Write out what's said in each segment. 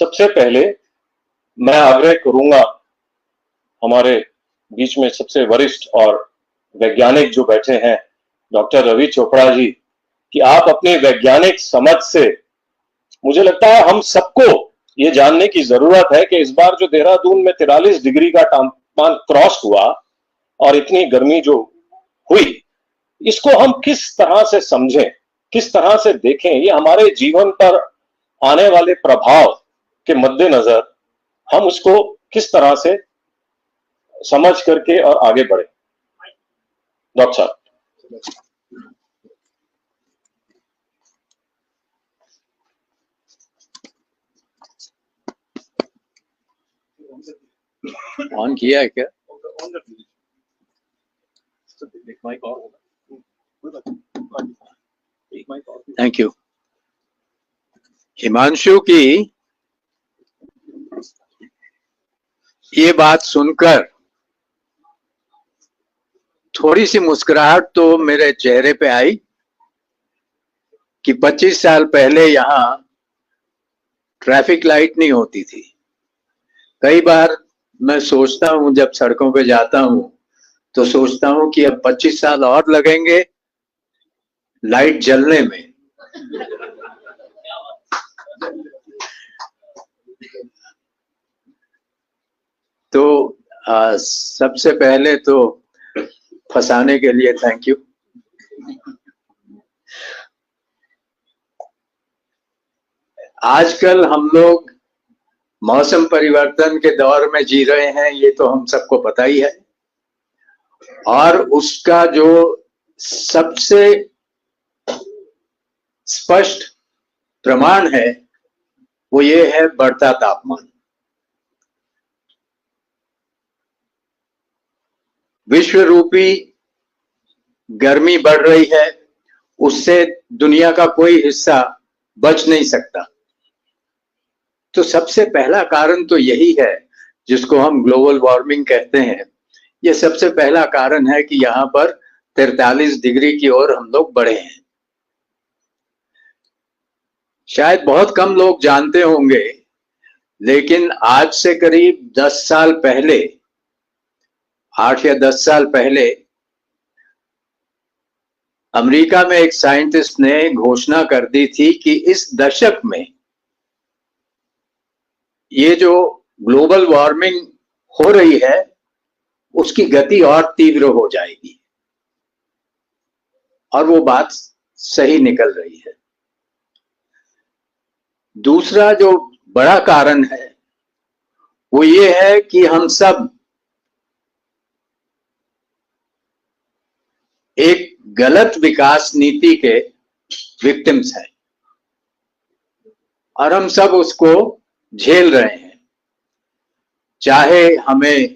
सबसे पहले मैं आग्रह करूंगा हमारे बीच में सबसे वरिष्ठ और वैज्ञानिक जो बैठे हैं डॉक्टर रवि चोपड़ा जी, कि आप अपनी वैज्ञानिक समझ से, मुझे लगता है हम सबको ये जानने की जरूरत है कि इस बार जो देहरादून में 43 डिग्री का तापमान क्रॉस हुआ और इतनी गर्मी जो हुई, इसको हम किस तरह से समझें, किस तरह से देखें, ये हमारे जीवन पर आने वाले प्रभाव के मद्देनजर हम उसको किस तरह से समझ करके और आगे बढ़े। डॉक्टर साहब। ऑन किया है क्या? Thank you. हिमांशु की ये बात सुनकर थोड़ी सी मुस्कुराहट तो मेरे चेहरे पे आई कि 25 साल पहले यहाँ ट्रैफिक लाइट नहीं होती थी। कई बार मैं सोचता हूं, जब सड़कों पे जाता हूं तो सोचता हूं कि अब 25 साल और लगेंगे लाइट जलने में। तो सबसे पहले तो फंसाने के लिए थैंक यू। आजकल हम लोग मौसम परिवर्तन के दौर में जी रहे हैं, ये तो हम सबको पता ही है। और उसका जो सबसे स्पष्ट प्रमाण है वो ये है बढ़ता तापमान। विश्व रूपी गर्मी बढ़ रही है, उससे दुनिया का कोई हिस्सा बच नहीं सकता। तो सबसे पहला कारण तो यही है, जिसको हम ग्लोबल वार्मिंग कहते हैं। यह सबसे पहला कारण है कि यहाँ पर 43 डिग्री की ओर हम लोग बढ़े हैं। शायद बहुत कम लोग जानते होंगे, लेकिन आज से करीब 10 साल पहले, 8 या 10 साल पहले, अमेरिका में एक साइंटिस्ट ने घोषणा कर दी थी कि इस दशक में ये जो ग्लोबल वार्मिंग हो रही है उसकी गति और तीव्र हो जाएगी। और वो बात सही निकल रही है। दूसरा जो बड़ा कारण है वो ये है कि हम सब एक गलत विकास नीति के विक्टिम्स हैं और हम सब उसको झेल रहे हैं, चाहे हमें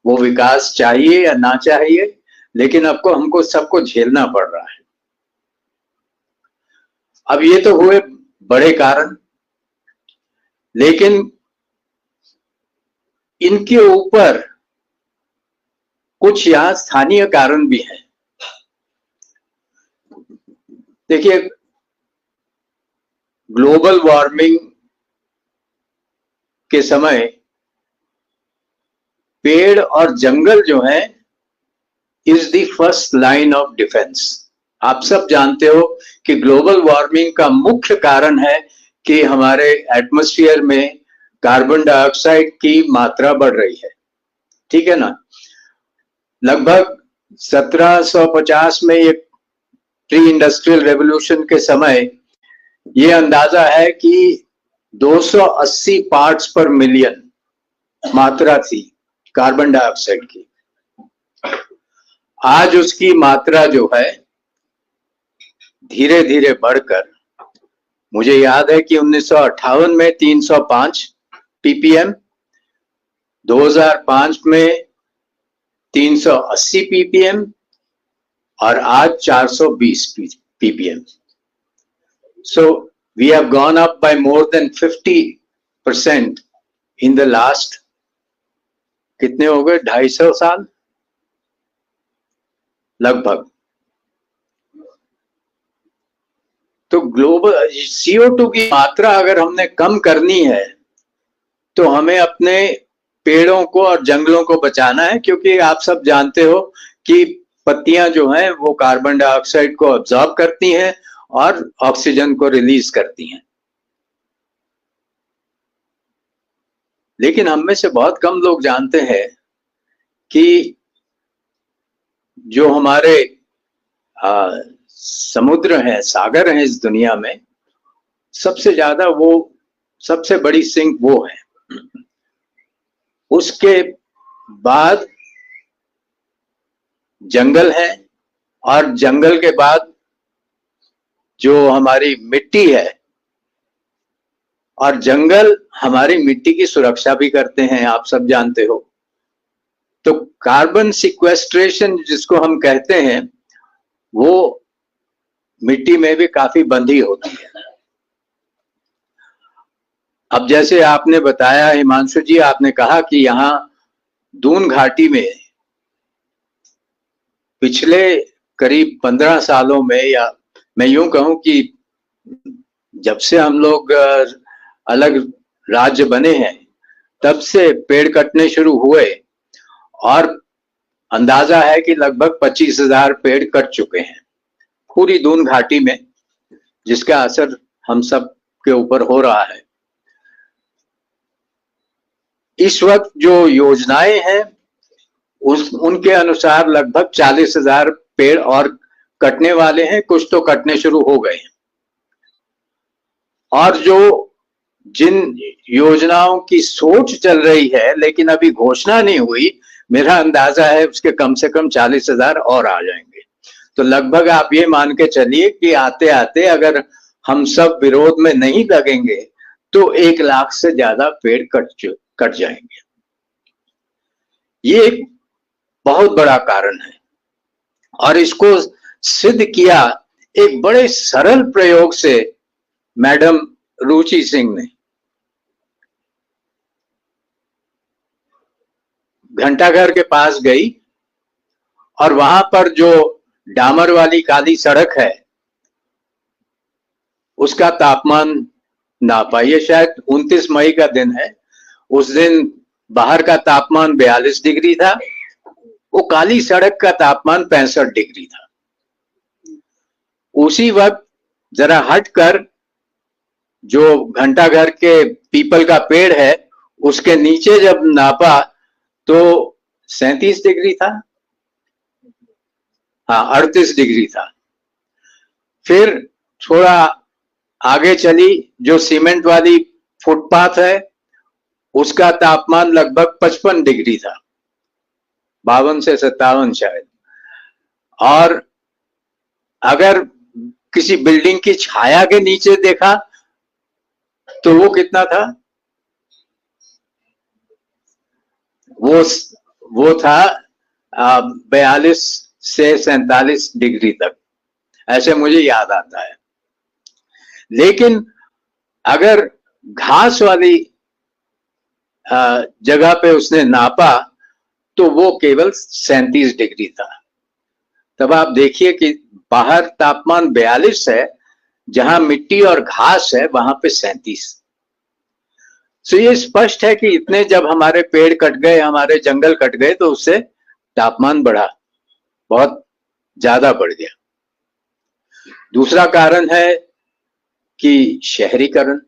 वो विकास चाहिए या ना चाहिए, लेकिन आपको हमको सबको झेलना पड़ रहा है। अब ये तो हुए बड़े कारण, लेकिन इनके ऊपर कुछ यहां स्थानीय कारण भी हैं। देखिए, ग्लोबल वार्मिंग के समय पेड़ और जंगल जो है is the first line of defence. आप सब जानते हो कि ग्लोबल वार्मिंग का मुख्य कारण है कि हमारे एटमॉस्फेयर में कार्बन डाइऑक्साइड की मात्रा बढ़ रही है। ठीक है ना? लगभग 1750 में ये प्री इंडस्ट्रियल रेवोल्यूशन के समय ये अंदाजा है कि 280 पार्ट्स पर मिलियन मात्रा थी कार्बन डाइऑक्साइड की। आज उसकी मात्रा जो है धीरे धीरे बढ़कर, मुझे याद है कि 1958 में 305 ppm, 2005 में 380 ppm और आज 420 ppm। So we have gone up by more than 50% in the last, कितने हो गए, 250 साल लगभग। तो ग्लोबल CO2 की मात्रा अगर हमने कम करनी है तो हमें अपने पेड़ों को और जंगलों को बचाना है, क्योंकि आप सब जानते हो कि पत्तियां जो हैं वो कार्बन डाइऑक्साइड को अब्सॉर्ब करती हैं और ऑक्सीजन को रिलीज करती हैं। लेकिन हम में से बहुत कम लोग जानते हैं कि जो हमारे समुद्र हैं, सागर हैं इस दुनिया में, सबसे ज्यादा वो सबसे बड़ी सिंक वो है। उसके बाद जंगल है, और जंगल के बाद जो हमारी मिट्टी है, और जंगल हमारी मिट्टी की सुरक्षा भी करते हैं, आप सब जानते हो। तो कार्बन सिक्वेस्ट्रेशन जिसको हम कहते हैं, वो मिट्टी में भी काफी बंधी होती है। अब जैसे आपने बताया हिमांशु जी, आपने कहा कि यहाँ दून घाटी में पिछले करीब 15 सालों में, या मैं यूं कहूं कि जब से हम लोग अलग राज्य बने हैं तब से पेड़ कटने शुरू हुए, और अंदाजा है कि लगभग 25,000 पेड़ कट चुके हैं पूरी दून घाटी में, जिसका असर हम सब के ऊपर हो रहा है। इस वक्त जो योजनाएं हैं उनके अनुसार लगभग 40,000 पेड़ और कटने वाले हैं, कुछ तो कटने शुरू हो गए हैं। और जो जिन योजनाओं की सोच चल रही है लेकिन अभी घोषणा नहीं हुई, मेरा अंदाजा है उसके कम से कम 40,000 और आ जाएंगे। तो लगभग आप ये मान के चलिए कि आते आते अगर हम सब विरोध में नहीं लगेंगे तो 1 लाख से ज्यादा पेड़ कट जाएंगे। ये एक बहुत बड़ा कारण है, और इसको सिद्ध किया एक बड़े सरल प्रयोग से मैडम रुचि सिंह ने। घंटाघर के पास गई और वहां पर जो डामर वाली काली सड़क है उसका तापमान नापा। ये शायद 29 मई का दिन है। उस दिन बाहर का तापमान 42 डिग्री था, वो काली सड़क का तापमान 65 डिग्री था। उसी वक्त जरा हटकर जो घंटाघर के पीपल का पेड़ है उसके नीचे जब नापा तो 37 डिग्री था, हाँ 38 डिग्री था। फिर थोड़ा आगे चली, जो सीमेंट वाली फुटपाथ है उसका तापमान लगभग 55 डिग्री था, 52 से 57 शायद। और अगर किसी बिल्डिंग की छाया के नीचे देखा तो वो कितना था, वो था 42 से 47 डिग्री तक, ऐसे मुझे याद आता है। लेकिन अगर घास वाली जगह पे उसने नापा तो वो केवल 37 डिग्री था। तब आप देखिए कि बाहर तापमान 42 है, जहां मिट्टी और घास है वहां पे 37। तो ये स्पष्ट है कि इतने जब हमारे पेड़ कट गए, हमारे जंगल कट गए, तो उससे तापमान बढ़ा, बहुत ज्यादा बढ़ गया। दूसरा कारण है कि शहरीकरण।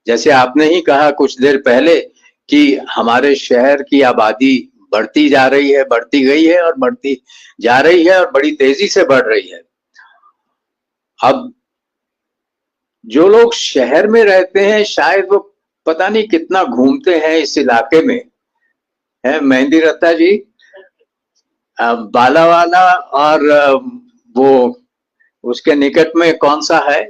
जैसे आपने ही कहा कुछ देर पहले कि हमारे शहर की आबादी बढ़ती जा रही है, बढ़ती गई है और बढ़ती जा रही है और बड़ी तेजी से बढ़ रही है। अब जो लोग शहर में रहते हैं शायद वो पता नहीं कितना घूमते हैं इस इलाके में, है मेहंदी रत्ता जी, बालावाला और वो उसके निकट में कौन सा है,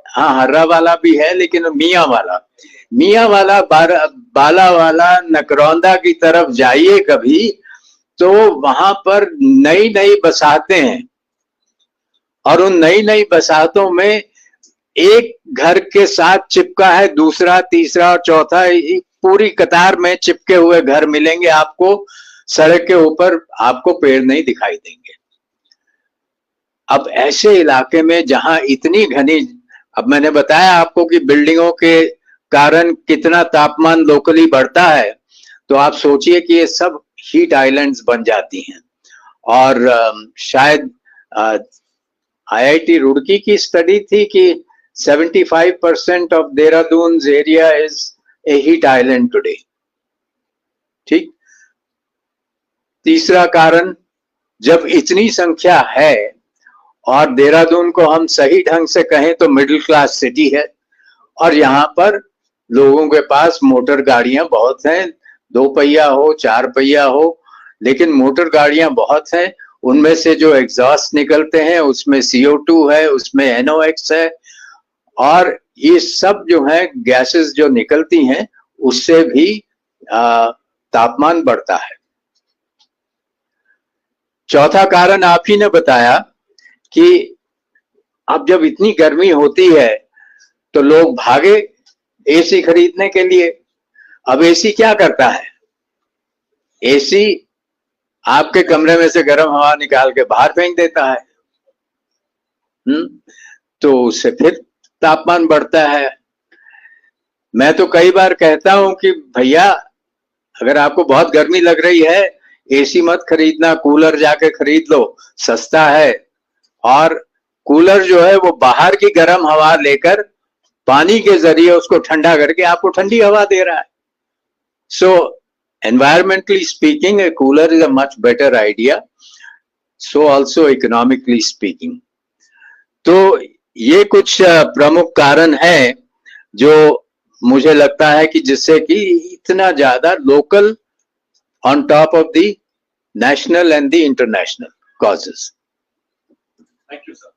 हाँ हर्रा वाला भी है, लेकिन मियाँ वाला बाला वाला नकरौंदा की तरफ जाइए कभी, तो वहां पर नई नई बसातें हैं, और उन नई नई बसातों में एक घर के साथ चिपका है दूसरा, तीसरा और चौथा, पूरी कतार में चिपके हुए घर मिलेंगे आपको। सड़क के ऊपर आपको पेड़ नहीं दिखाई देंगे। अब ऐसे इलाके में जहां इतनी घनी, अब मैंने बताया आपको कि बिल्डिंगों के कारण कितना तापमान लोकली बढ़ता है, तो आप सोचिए कि ये सब हीट आइलैंड्स बन जाती हैं। और शायद आईआईटी रुड़की की स्टडी थी कि 75% of Dehradun area is a heat island today. ठीक। तीसरा कारण, जब इतनी संख्या है और देहरादून को हम सही ढंग से कहें तो मिडिल क्लास सिटी है, और यहाँ पर लोगों के पास मोटर गाड़ियां बहुत हैं, 2 पहिया हो 4 पहिया हो, लेकिन मोटर गाड़ियां बहुत हैं। उनमें से जो एग्जॉस्ट निकलते हैं उसमें CO2 है, उसमें NOx है, और ये सब जो है गैसेस जो निकलती हैं उससे भी तापमान बढ़ता है। चौथा कारण आप ही ने बताया कि अब जब इतनी गर्मी होती है तो लोग भागे एसी खरीदने के लिए। अब एसी क्या करता है? एसी आपके कमरे में से गर्म हवा निकाल के बाहर फेंक देता है। तो उससे फिर तापमान बढ़ता है। मैं तो कई बार कहता हूं कि भैया, अगर आपको बहुत गर्मी लग रही है, एसी मत खरीदना, कूलर जाके खरीद लो, सस्ता है। और कूलर जो है वो बाहर की गर्म हवा लेकर पानी के जरिए उसको ठंडा करके आपको ठंडी हवा दे रहा है। सो environmentally speaking, a cooler is a much better idea. So also economically speaking. तो ये कुछ प्रमुख कारण है जो मुझे लगता है कि जिससे कि इतना ज्यादा local on top of the national and the international causes. Thank you, sir.